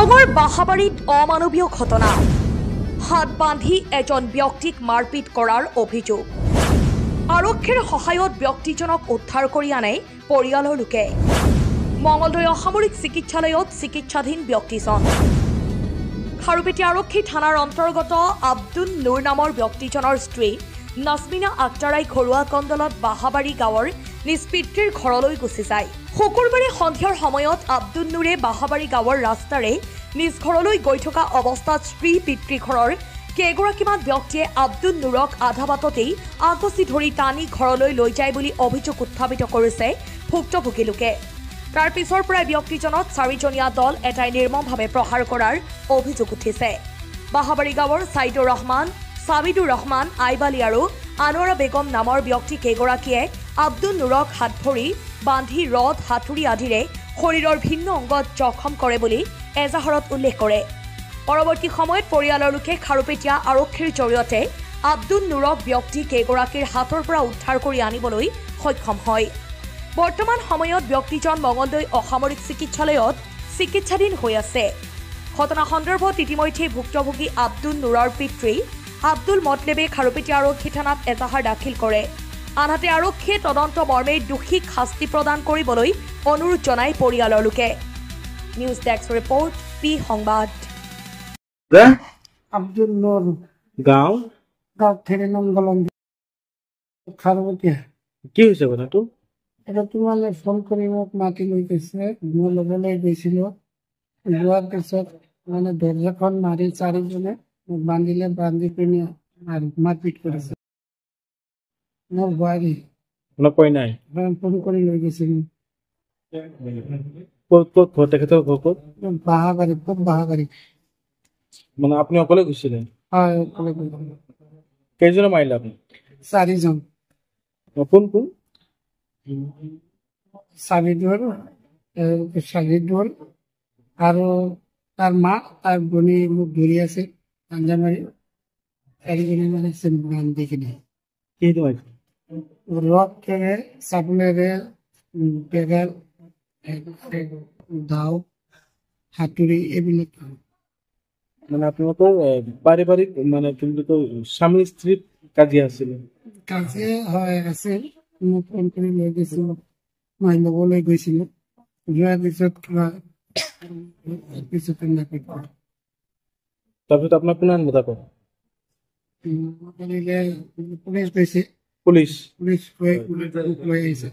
দৰঙৰ বাহাবাৰীত অমানৱীয় ঘটনা হাত বান্ধি এজন ব্যক্তিক মাৰপিট কৰাৰ অভিযোগ আৰক্ষীৰ সহায়ত ব্যক্তিজনক উদ্ধাৰ কৰি আনে পৰিয়ালৰ লোকে মঙলদৈ অসামৰিক চিকিৎসালয়ত চিকিৎসাধীন ব্যক্তিজন খাৰুপেটীয়া আৰক্ষী থানাৰ অন্তৰ্গত আব্দুল নুৰ নামৰ ব্যক্তিজনৰ স্ত্ৰী নাজমিনা আক্তাৰাই ঘৰুৱা কণ্ডলত বাহাবাৰী গাঁৱৰ নিজ পিতৃৰ ঘৰলৈ গুচি যায় শুকুৰবাৰে সন্ধিয়াৰ সময়ত আব্দুল নুৰে বাহাবাৰী গাঁৱৰ ৰাস্তাৰে নিজ ঘৰলৈ গৈ থকা অৱস্থাত স্ত্ৰী পিতৃ ঘৰৰ কেইগৰাকীমান ব্যক্তিয়ে আব্দুল নুৰক আধা বাটতেই আগচি ধৰি টানি ঘৰলৈ লৈ যায় বুলি অভিযোগ উত্থাপিত কৰিছে ভুক্তভোগী লোকে তাৰ পিছৰ পৰাই ব্যক্তিজনক চাৰিজনীয়া দল এটাই নিৰ্মমভাৱে প্ৰহাৰ কৰাৰ অভিযোগ উঠিছে বাহাবাৰী গাঁৱৰ সাইদুৰ ৰহমান সাবিদুৰ ৰহমান আইবালী আৰু আনোৱাৰা বেগম নামৰ ব্যক্তি কেইগৰাকীয়ে আব্দুল নুৰক হাত ভৰি বান্ধি ৰদ হাতুৰি আদিৰে শৰীৰৰ ভিন্ন অংগত জখম কৰে বুলি এজাহাৰত উল্লেখ কৰে পৰৱৰ্তী সময়ত পৰিয়ালৰ লোকে খাৰুপেটীয়া আৰক্ষীৰ জৰিয়তে আব্দুল নুৰক ব্যক্তি কেইগৰাকীৰ হাতৰ পৰা উদ্ধাৰ কৰি আনিবলৈ সক্ষম হয় বৰ্তমান সময়ত ব্যক্তিজন মঙলদৈ অসামৰিক চিকিৎসালয়ত চিকিৎসাধীন হৈ আছে ঘটনা সন্দৰ্ভত ইতিমধ্যে ভুক্তভোগী আব্দুল নুৰৰ পিতৃ আব্দুল মতলেবে খাৰুপেটীয়া আৰক্ষী থানাত এজাহাৰ দাখিল কৰে আনহাতে আৰক্ষীয়ে তদন্ত মৰ্মে দোষীক শাস্তি প্ৰদান কৰিবলৈ অনুৰোধ জনায় পৰিয়ালৰ লোকে নিউজ ডেস্ক ৰিপৰ্ট পি সংবাদ আব্দুল নুৰ গাঁও গাঁও থেকে নঙ্গলম খাৰুপেটীয়া কি হৈছে কথাটো এটা তোমালে ফোন কৰি মোক মাতি লৈ গৈছে মই লগলৈ গৈছিলো যোৱাৰ পিছত মানে দৰ্জাখন মাৰি চাৰিজনে বান্ধিলে বান্ধি পিনি মাৰপিট কৰিছে মোৰ বোৱাৰী অলপ কৈ নাই ফোন কৰি লৈ গৈছিলো ক'ত ঘৰ তেখেতৰ ঘৰ ক'ত বাহাবাৰী খুব বাহাবাৰী মানে আপুনি অকলে গৈছিলে হয় অকলে গৈছিলো কেইজনে মাৰিলে আপুনি চাৰিজন কোন কোন চাবিদুল আৰু তাৰ মা তাৰ ভনী মোক ধৰি আছে আঞ্জা মাৰি চাৰিজনী মানে বান্ধি কিনে কি মাৰিছে ৰথেৰে চাবোনেৰে পেগাল দাও হাতুৰি এইবিলাক মানে আপোনালোকৰ পাৰিবাৰিক মানে কিন্তু স্বামী স্ত্ৰীৰ কাজিয়া আছিলে কাজিয়া হয় আছিল মোক ফোন কৰি লৈ গৈছিলো মই লগলৈ গৈছিলো যোৱাৰ পিছত কিবা তাৰপিছত আপোনাৰ কোনে আনবতা কৰে পুলিচ গৈছে পুলিচ পুলিচ লৈ আহিছে